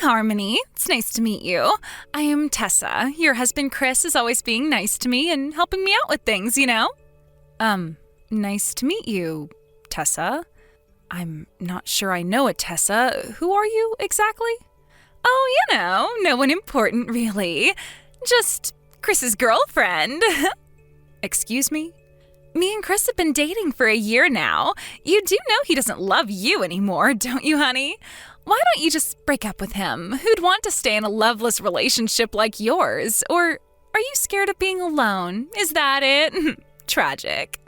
Harmony. It's nice to meet you. I am Tessa. Your husband Chris is always being nice to me and helping me out with things, you know? Nice to meet you, Tessa. I'm not sure I know a Tessa. Who are you exactly? Oh, no one important, really. Just Chris's girlfriend. Excuse me? Me and Chris have been dating for a year now. You do know he doesn't love you anymore, don't you, honey? Why don't you just break up with him? Who'd want to stay in a loveless relationship like yours? Or are you scared of being alone? Is that it? Tragic.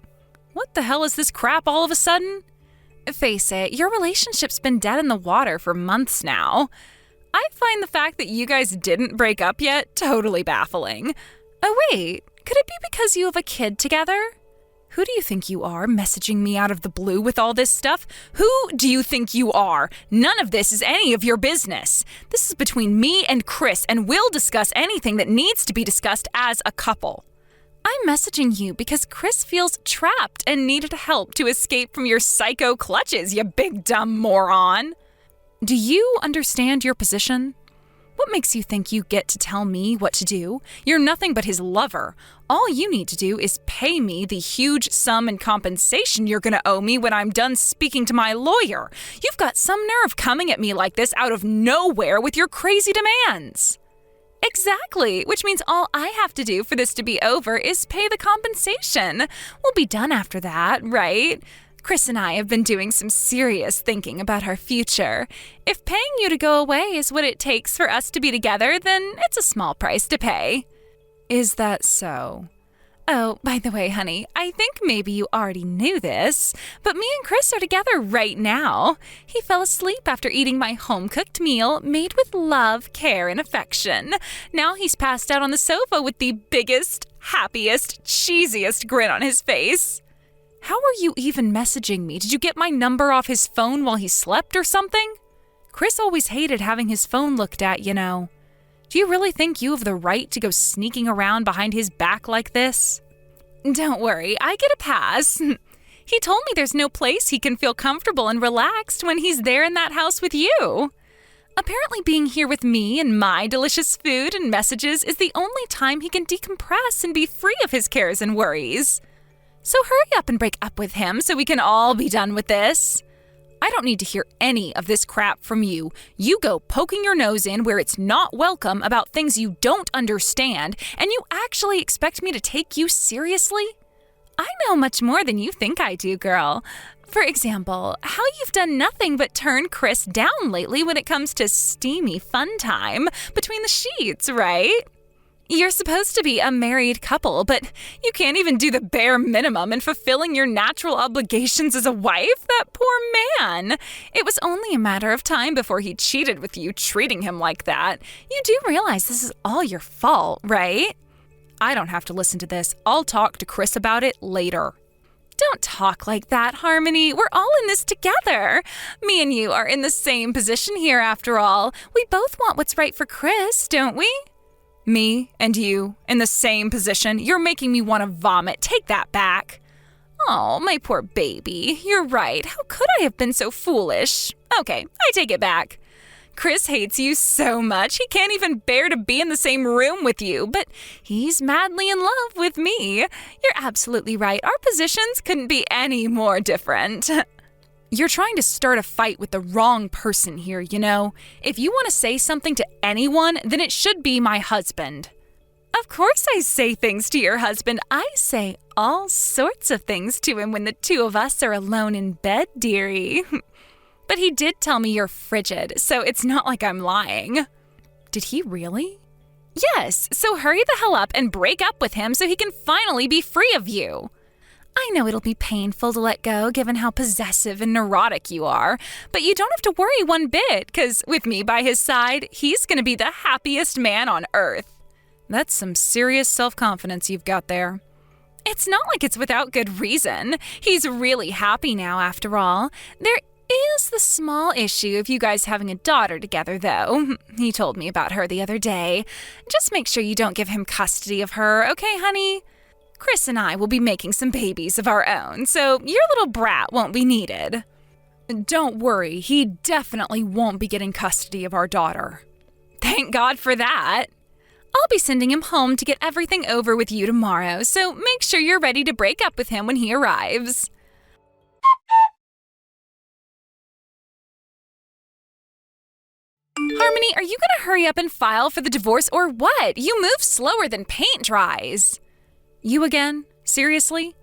What the hell is this crap all of a sudden? Face it, your relationship's been dead in the water for months now. I find the fact that you guys didn't break up yet totally baffling. Oh wait, could it be because you have a kid together? Who do you think you are, messaging me out of the blue with all this stuff? Who do you think you are? None of this is any of your business. This is between me and Chris, and we'll discuss anything that needs to be discussed as a couple. I'm messaging you because Chris feels trapped and needed help to escape from your psycho clutches, you big dumb moron. Do you understand your position? What makes you think you get to tell me what to do? You're nothing but his lover. All you need to do is pay me the huge sum in compensation you're gonna owe me when I'm done speaking to my lawyer. You've got some nerve coming at me like this out of nowhere with your crazy demands. Exactly, which means all I have to do for this to be over is pay the compensation. We'll be done after that, right? Chris and I have been doing some serious thinking about our future. If paying you to go away is what it takes for us to be together, then it's a small price to pay. Is that so? Oh, by the way, honey, I think maybe you already knew this, but me and Chris are together right now. He fell asleep after eating my home-cooked meal made with love, care, and affection. Now he's passed out on the sofa with the biggest, happiest, cheesiest grin on his face. How are you even messaging me? Did you get my number off his phone while he slept or something? Chris always hated having his phone looked at, you know. Do you really think you have the right to go sneaking around behind his back like this? Don't worry, I get a pass. He told me there's no place he can feel comfortable and relaxed when he's there in that house with you. Apparently being here with me and my delicious food and messages is the only time he can decompress and be free of his cares and worries. So hurry up and break up with him so we can all be done with this. I don't need to hear any of this crap from you. You go poking your nose in where it's not welcome about things you don't understand, and you actually expect me to take you seriously? I know much more than you think I do, girl. For example, how you've done nothing but turn Chris down lately when it comes to steamy fun time between the sheets, right? You're supposed to be a married couple, but you can't even do the bare minimum in fulfilling your natural obligations as a wife? That poor man. It was only a matter of time before he cheated with you, treating him like that. You do realize this is all your fault, right? I don't have to listen to this. I'll talk to Chris about it later. Don't talk like that, Harmony. We're all in this together. Me and you are in the same position here, after all. We both want what's right for Chris, don't we? Me and you in the same position? You're making me want to vomit. Take that back. Oh, my poor baby. You're right. How could I have been so foolish? Okay, I take it back. Chris hates you so much he can't even bear to be in the same room with you, but he's madly in love with me. You're absolutely right. Our positions couldn't be any more different. You're trying to start a fight with the wrong person here, you know? If you want to say something to anyone, then it should be my husband. Of course I say things to your husband. I say all sorts of things to him when the two of us are alone in bed, dearie. But he did tell me you're frigid, so it's not like I'm lying. Did he really? Yes, so hurry the hell up and break up with him so he can finally be free of you. I know it'll be painful to let go given how possessive and neurotic you are, but you don't have to worry one bit, because with me by his side, he's going to be the happiest man on earth. That's some serious self-confidence you've got there. It's not like it's without good reason. He's really happy now, after all. There is the small issue of you guys having a daughter together, though. He told me about her the other day. Just make sure you don't give him custody of her, okay, honey? Chris and I will be making some babies of our own, so your little brat won't be needed. Don't worry, he definitely won't be getting custody of our daughter. Thank God for that. I'll be sending him home to get everything over with you tomorrow, so make sure you're ready to break up with him when he arrives. Harmony, are you gonna hurry up and file for the divorce or what? You move slower than paint dries. You again? Seriously?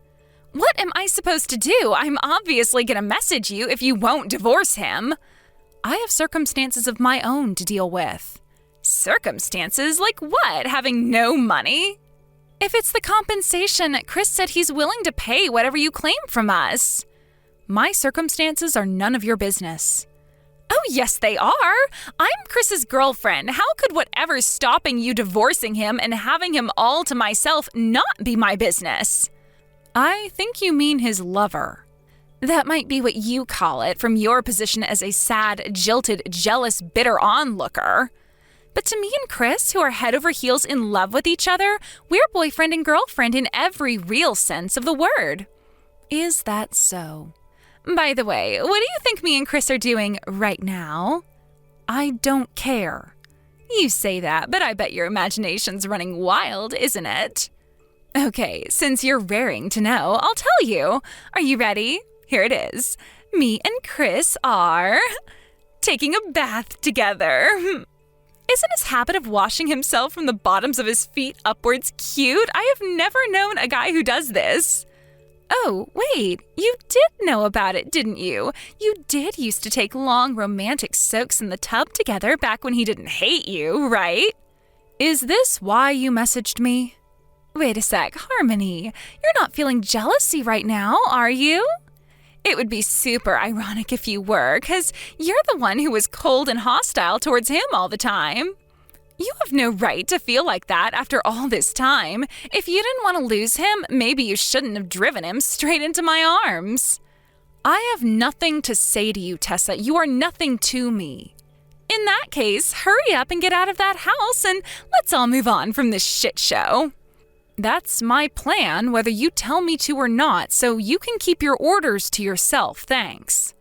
What am I supposed to do? I'm obviously gonna message you if you won't divorce him. I have circumstances of my own to deal with. Circumstances? Like what? Having no money? If it's the compensation, Chris said he's willing to pay whatever you claim from us. My circumstances are none of your business. Oh, yes, they are. I'm Chris's girlfriend. How could whatever's stopping you divorcing him and having him all to myself not be my business? I think you mean his lover. That might be what you call it from your position as a sad, jilted, jealous, bitter onlooker. But to me and Chris, who are head over heels in love with each other, we're boyfriend and girlfriend in every real sense of the word. Is that so? By the way, what do you think me and Chris are doing right now? I don't care. You say that, but I bet your imagination's running wild, isn't it? Okay, since you're raring to know, I'll tell you. Are you ready? Here it is. Me and Chris are taking a bath together. Isn't his habit of washing himself from the bottoms of his feet upwards cute? I have never known a guy who does this. Oh, wait, you did know about it, didn't you? You did used to take long romantic soaks in the tub together back when he didn't hate you, right? Is this why you messaged me? Wait a sec, Harmony, you're not feeling jealousy right now, are you? It would be super ironic if you were, 'cause you're the one who was cold and hostile towards him all the time. You have no right to feel like that after all this time. If you didn't want to lose him, maybe you shouldn't have driven him straight into my arms. I have nothing to say to you, Tessa. You are nothing to me. In that case, hurry up and get out of that house and let's all move on from this shit show. That's my plan, whether you tell me to or not, so you can keep your orders to yourself, thanks.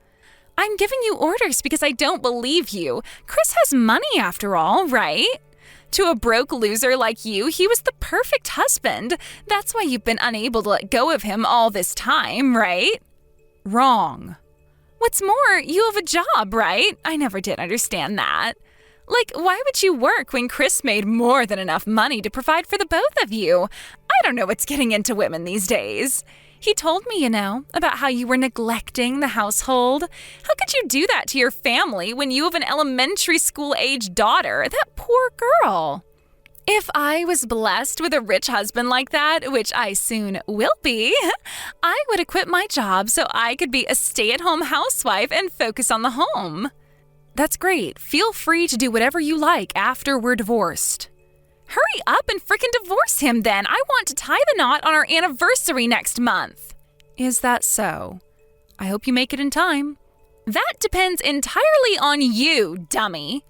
I'm giving you orders because I don't believe you. Chris has money after all, right? To a broke loser like you, he was the perfect husband. That's why you've been unable to let go of him all this time, right? Wrong. What's more, you have a job, right? I never did understand that. Like, why would you work when Chris made more than enough money to provide for the both of you? I don't know what's getting into women these days. He told me, about how you were neglecting the household. How could you do that to your family when you have an elementary school-age daughter? That poor girl. If I was blessed with a rich husband like that, which I soon will be, I would have quit my job so I could be a stay-at-home housewife and focus on the home. That's great. Feel free to do whatever you like after we're divorced. Hurry up and frickin' divorce him then. I want to tie the knot on our anniversary next month. Is that so? I hope you make it in time. That depends entirely on you, dummy.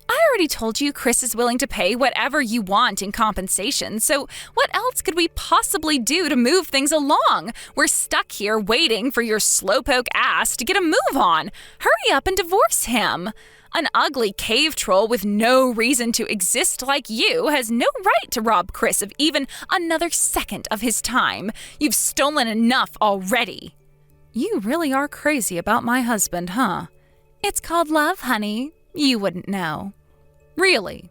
I already told you Chris is willing to pay whatever you want in compensation, so what else could we possibly do to move things along? We're stuck here waiting for your slowpoke ass to get a move on. Hurry up and divorce him. An ugly cave troll with no reason to exist like you has no right to rob Chris of even another second of his time. You've stolen enough already. You really are crazy about my husband, huh? It's called love, honey. You wouldn't know. Really?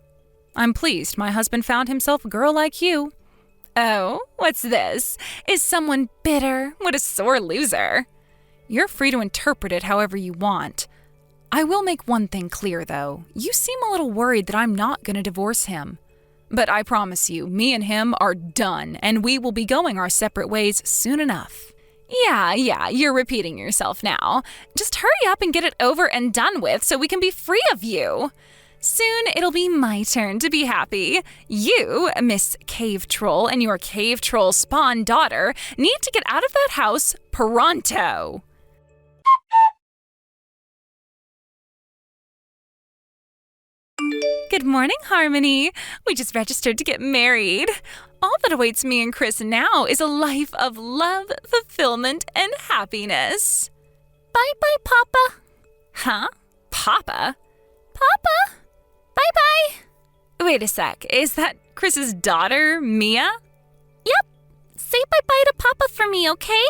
I'm pleased my husband found himself a girl like you. Oh, what's this? Is someone bitter? What a sore loser. You're free to interpret it however you want. I will make one thing clear, though. You seem a little worried that I'm not going to divorce him. But I promise you, me and him are done, and we will be going our separate ways soon enough. Yeah, you're repeating yourself now. Just hurry up and get it over and done with so we can be free of you. Soon it'll be my turn to be happy. You, Miss Cave Troll, and your Cave Troll spawn daughter need to get out of that house pronto. Good morning, Harmony. We just registered to get married. All that awaits me and Chris now is a life of love, fulfillment, and happiness. Bye-bye, Papa. Huh? Papa? Papa? Bye-bye. Wait a sec, is that Chris's daughter, Mia? Yep. Say bye-bye to Papa for me, okay?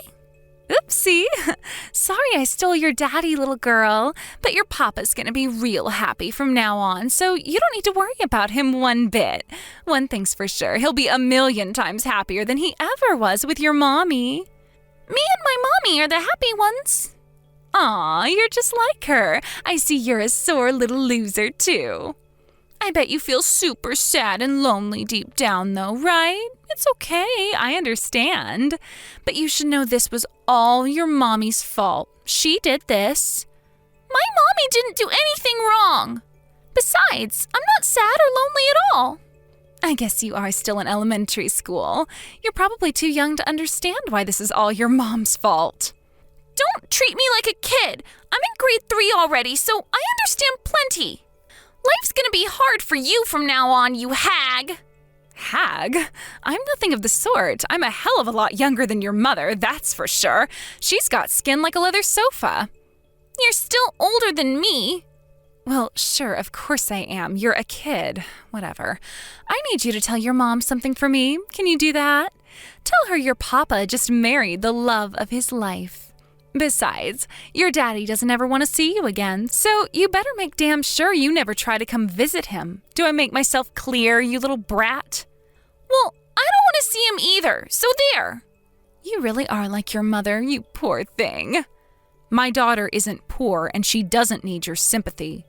Oopsie. Sorry I stole your daddy, little girl. But your papa's gonna be real happy from now on, so you don't need to worry about him one bit. One thing's for sure, he'll be 1,000,000 times happier than he ever was with your mommy. Me and my mommy are the happy ones. Aw, you're just like her. I see you're a sore little loser, too. I bet you feel super sad and lonely deep down, though, right? It's okay, I understand. But you should know this was all your mommy's fault. She did this. My mommy didn't do anything wrong. Besides, I'm not sad or lonely at all. I guess you are still in elementary school. You're probably too young to understand why this is all your mom's fault. Don't treat me like a kid. I'm in grade 3 already, so I understand plenty. Life's gonna be hard for you from now on, you hag. Hag? I'm nothing of the sort. I'm a hell of a lot younger than your mother, that's for sure. She's got skin like a leather sofa. You're still older than me. Well, sure, of course I am. You're a kid. Whatever. I need you to tell your mom something for me. Can you do that? Tell her your papa just married the love of his life. Besides, your daddy doesn't ever want to see you again, so you better make damn sure you never try to come visit him. Do I make myself clear, you little brat? Well, I don't want to see him either, so there. You really are like your mother, you poor thing. My daughter isn't poor, and she doesn't need your sympathy.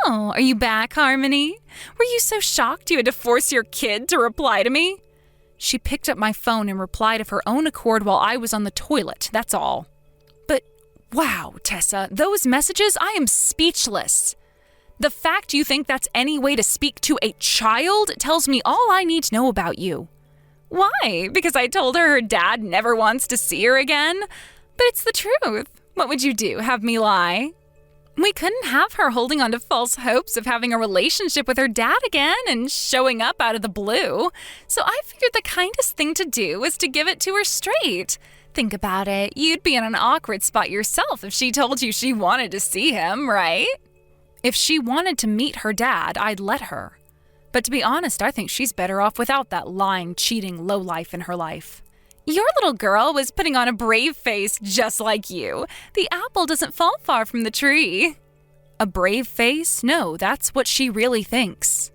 Oh, are you back, Harmony? Were you so shocked you had to force your kid to reply to me? She picked up my phone and replied of her own accord while I was on the toilet, that's all. Wow, Tessa, those messages, I am speechless. The fact you think that's any way to speak to a child tells me all I need to know about you. Why? Because I told her dad never wants to see her again? But it's the truth. What would you do, have me lie? We couldn't have her holding on to false hopes of having a relationship with her dad again and showing up out of the blue. So I figured the kindest thing to do was to give it to her straight. Think about it. You'd be in an awkward spot yourself if she told you she wanted to see him, right? If she wanted to meet her dad, I'd let her. But to be honest, I think she's better off without that lying, cheating lowlife in her life. Your little girl was putting on a brave face just like you. The apple doesn't fall far from the tree. A brave face? No, that's what she really thinks.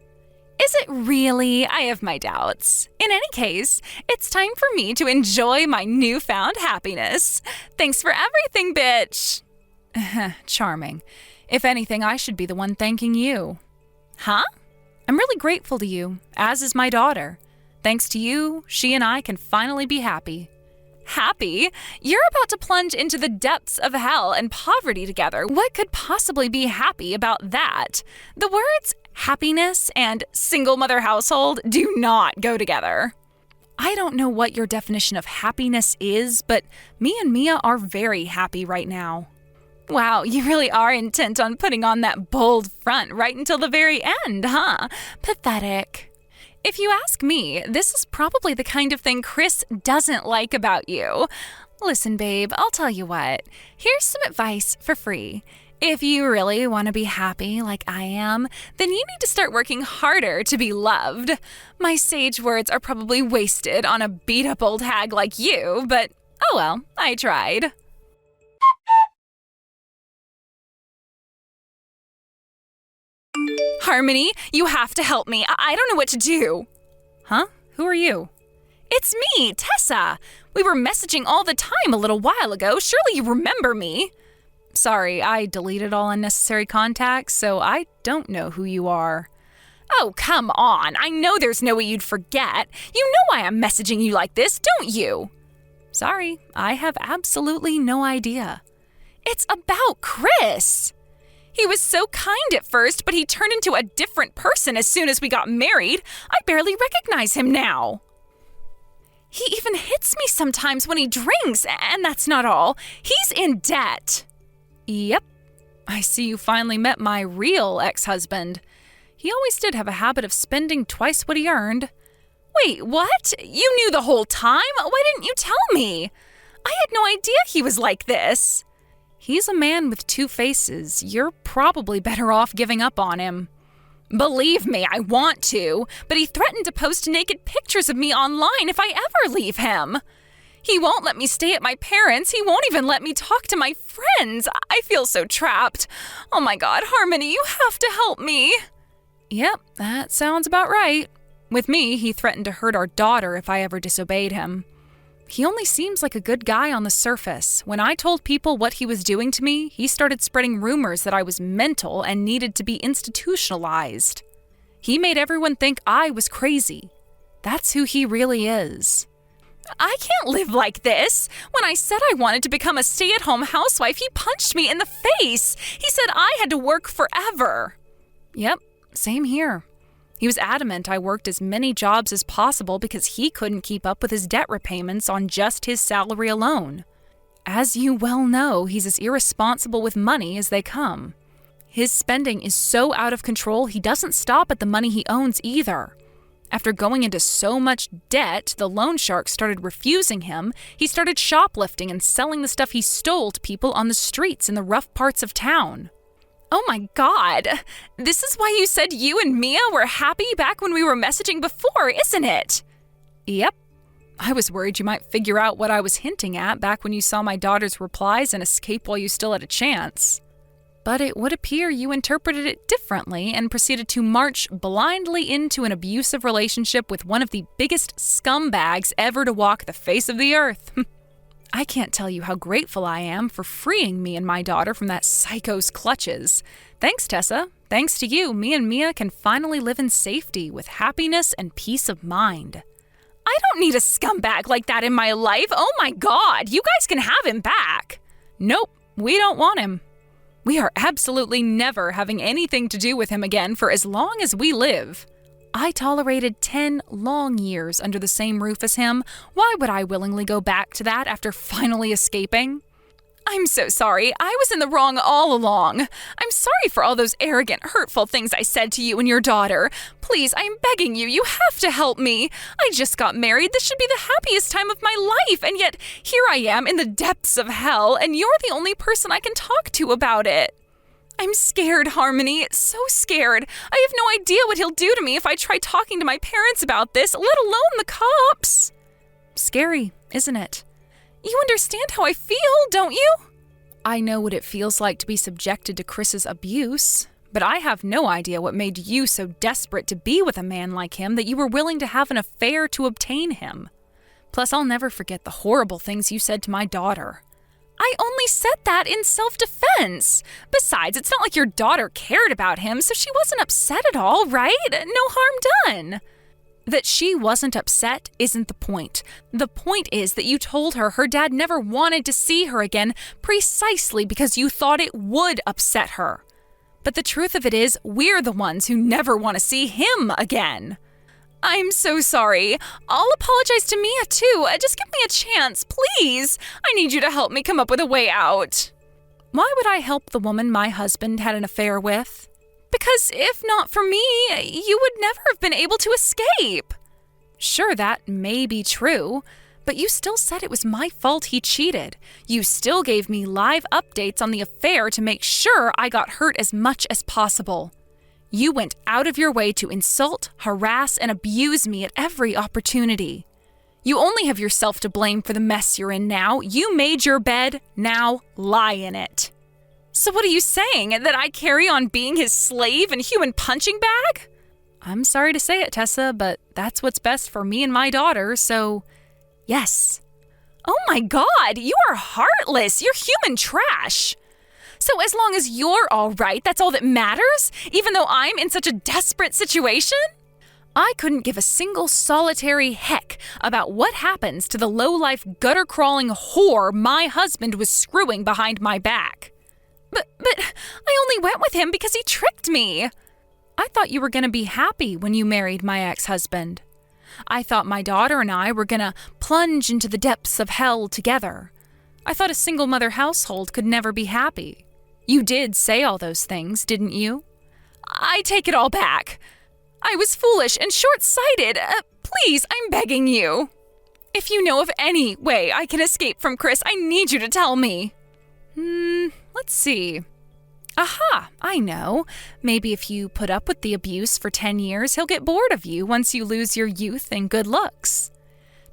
Is it really? I have my doubts. In any case, it's time for me to enjoy my newfound happiness. Thanks for everything, bitch. Charming. If anything, I should be the one thanking you. Huh? I'm really grateful to you, as is my daughter. Thanks to you, she and I can finally be happy. Happy? You're about to plunge into the depths of hell and poverty together. What could possibly be happy about that? The words happiness and single mother household do not go together. I don't know what your definition of happiness is, but me and Mia are very happy right now. Wow, you really are intent on putting on that bold front right until the very end, huh? Pathetic. If you ask me, this is probably the kind of thing Chris doesn't like about you. Listen, babe, I'll tell you what. Here's some advice for free. If you really want to be happy like I am, then you need to start working harder to be loved. My sage words are probably wasted on a beat-up old hag like you, but oh well, I tried. Harmony, you have to help me. I don't know what to do. Huh? Who are you? It's me, Tessa. We were messaging all the time a little while ago. Surely you remember me. Sorry, I deleted all unnecessary contacts, so I don't know who you are. Oh, come on. I know there's no way you'd forget. You know why I'm messaging you like this, don't you? Sorry, I have absolutely no idea. It's about Chris. He was so kind at first, but he turned into a different person as soon as we got married. I barely recognize him now. He even hits me sometimes when he drinks, and that's not all. He's in debt. Yep. I see you finally met my real ex-husband. He always did have a habit of spending twice what he earned. Wait, what? You knew the whole time? Why didn't you tell me? I had no idea he was like this. He's a man with two faces. You're probably better off giving up on him. Believe me, I want to, but he threatened to post naked pictures of me online if I ever leave him. He won't let me stay at my parents'. He won't even let me talk to my friends. I feel so trapped. Oh my God, Harmony, you have to help me. Yep, that sounds about right. With me, he threatened to hurt our daughter if I ever disobeyed him. He only seems like a good guy on the surface. When I told people what he was doing to me, he started spreading rumors that I was mental and needed to be institutionalized. He made everyone think I was crazy. That's who he really is. I can't live like this. When I said I wanted to become a stay-at-home housewife, he punched me in the face. He said I had to work forever. Yep, same here. He was adamant I worked as many jobs as possible because he couldn't keep up with his debt repayments on just his salary alone. As you well know, he's as irresponsible with money as they come. His spending is so out of control, he doesn't stop at the money he owns either. After going into so much debt, the loan sharks started refusing him. He started shoplifting and selling the stuff he stole to people on the streets in the rough parts of town. Oh my God, this is why you said you and Mia were happy back when we were messaging before, isn't it? Yep. I was worried you might figure out what I was hinting at back when you saw my daughter's replies and escape while you still had a chance. But it would appear you interpreted it differently and proceeded to march blindly into an abusive relationship with one of the biggest scumbags ever to walk the face of the earth. I can't tell you how grateful I am for freeing me and my daughter from that psycho's clutches. Thanks, Tessa. Thanks to you, me and Mia can finally live in safety with happiness and peace of mind. I don't need a scumbag like that in my life. Oh my God, you guys can have him back. Nope, we don't want him. We are absolutely never having anything to do with him again for as long as we live. I tolerated 10 long years under the same roof as him. Why would I willingly go back to that after finally escaping? I'm so sorry. I was in the wrong all along. I'm sorry for all those arrogant, hurtful things I said to you and your daughter. Please, I'm begging you. You have to help me. I just got married. This should be the happiest time of my life. And yet, here I am in the depths of hell, and you're the only person I can talk to about it. I'm scared, Harmony. So scared. I have no idea what he'll do to me if I try talking to my parents about this, let alone the cops. Scary, isn't it? You understand how I feel, don't you? I know what it feels like to be subjected to Chris's abuse, but I have no idea what made you so desperate to be with a man like him that you were willing to have an affair to obtain him. Plus, I'll never forget the horrible things you said to my daughter. I only said that in self-defense. Besides, it's not like your daughter cared about him, so she wasn't upset at all, right? No harm done. That she wasn't upset isn't the point. The point is that you told her her dad never wanted to see her again precisely because you thought it would upset her. But the truth of it is, we're the ones who never want to see him again. I'm so sorry. I'll apologize to Mia too. Just give me a chance, please. I need you to help me come up with a way out. Why would I help the woman my husband had an affair with? Because if not for me, you would never have been able to escape. Sure, that may be true, but you still said it was my fault he cheated. You still gave me live updates on the affair to make sure I got hurt as much as possible. You went out of your way to insult, harass, and abuse me at every opportunity. You only have yourself to blame for the mess you're in now. You made your bed, now lie in it. So what are you saying, that I carry on being his slave and human punching bag? I'm sorry to say it, Tessa, but that's what's best for me and my daughter, so yes. Oh my God, you are heartless. You're human trash. So as long as you're all right, that's all that matters, even though I'm in such a desperate situation? I couldn't give a single solitary heck about what happens to the low-life, gutter-crawling whore my husband was screwing behind my back. But I only went with him because he tricked me. I thought you were going to be happy when you married my ex-husband. I thought my daughter and I were going to plunge into the depths of hell together. I thought a single-mother household could never be happy. You did say all those things, didn't you? I take it all back. I was foolish and short-sighted. Please, I'm begging you. If you know of any way I can escape from Chris, I need you to tell me. Let's see. Aha, I know. Maybe if you put up with the abuse for 10 years, he'll get bored of you once you lose your youth and good looks.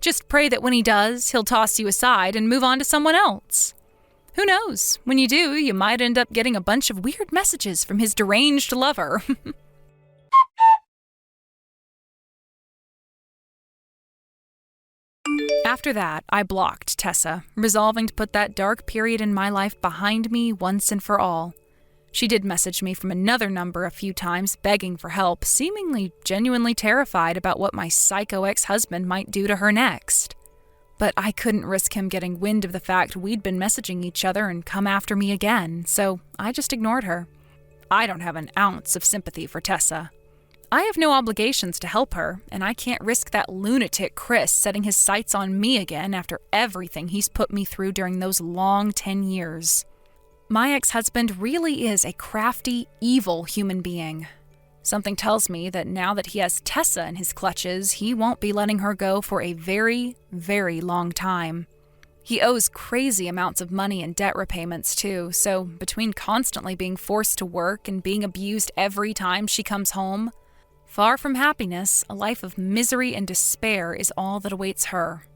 Just pray that when he does, he'll toss you aside and move on to someone else. Who knows? When you do, you might end up getting a bunch of weird messages from his deranged lover. After that, I blocked Tessa, resolving to put that dark period in my life behind me once and for all. She did message me from another number a few times, begging for help, seemingly genuinely terrified about what my psycho ex-husband might do to her next. But I couldn't risk him getting wind of the fact we'd been messaging each other and come after me again, so I just ignored her. I don't have an ounce of sympathy for Tessa. I have no obligations to help her, and I can't risk that lunatic Chris setting his sights on me again after everything he's put me through during those long 10 years. My ex-husband really is a crafty, evil human being. Something tells me that now that he has Tessa in his clutches, he won't be letting her go for a very, very long time. He owes crazy amounts of money and debt repayments too, so between constantly being forced to work and being abused every time she comes home, far from happiness, a life of misery and despair is all that awaits her.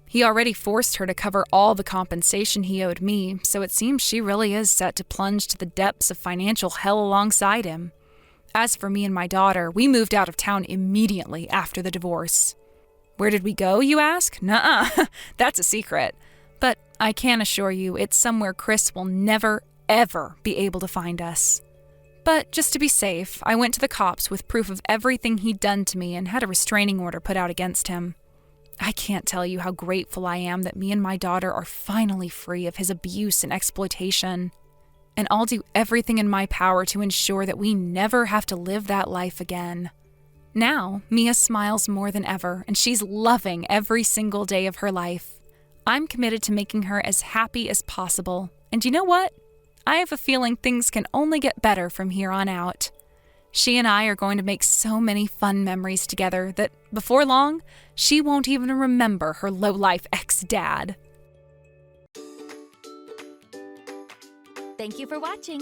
He already forced her to cover all the compensation he owed me, so it seems she really is set to plunge to the depths of financial hell alongside him. As for me and my daughter, we moved out of town immediately after the divorce. Where did we go, you ask? Nuh-uh, that's a secret. But I can assure you it's somewhere Chris will never, ever be able to find us. But just to be safe, I went to the cops with proof of everything he'd done to me and had a restraining order put out against him. I can't tell you how grateful I am that me and my daughter are finally free of his abuse and exploitation. And I'll do everything in my power to ensure that we never have to live that life again. Now, Mia smiles more than ever, and she's loving every single day of her life. I'm committed to making her as happy as possible. And you know what? I have a feeling things can only get better from here on out. She and I are going to make so many fun memories together that, before long, she won't even remember her low-life ex-dad. Thank you for watching.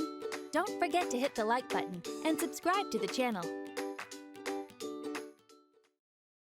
Don't forget to hit the like button and subscribe to the channel.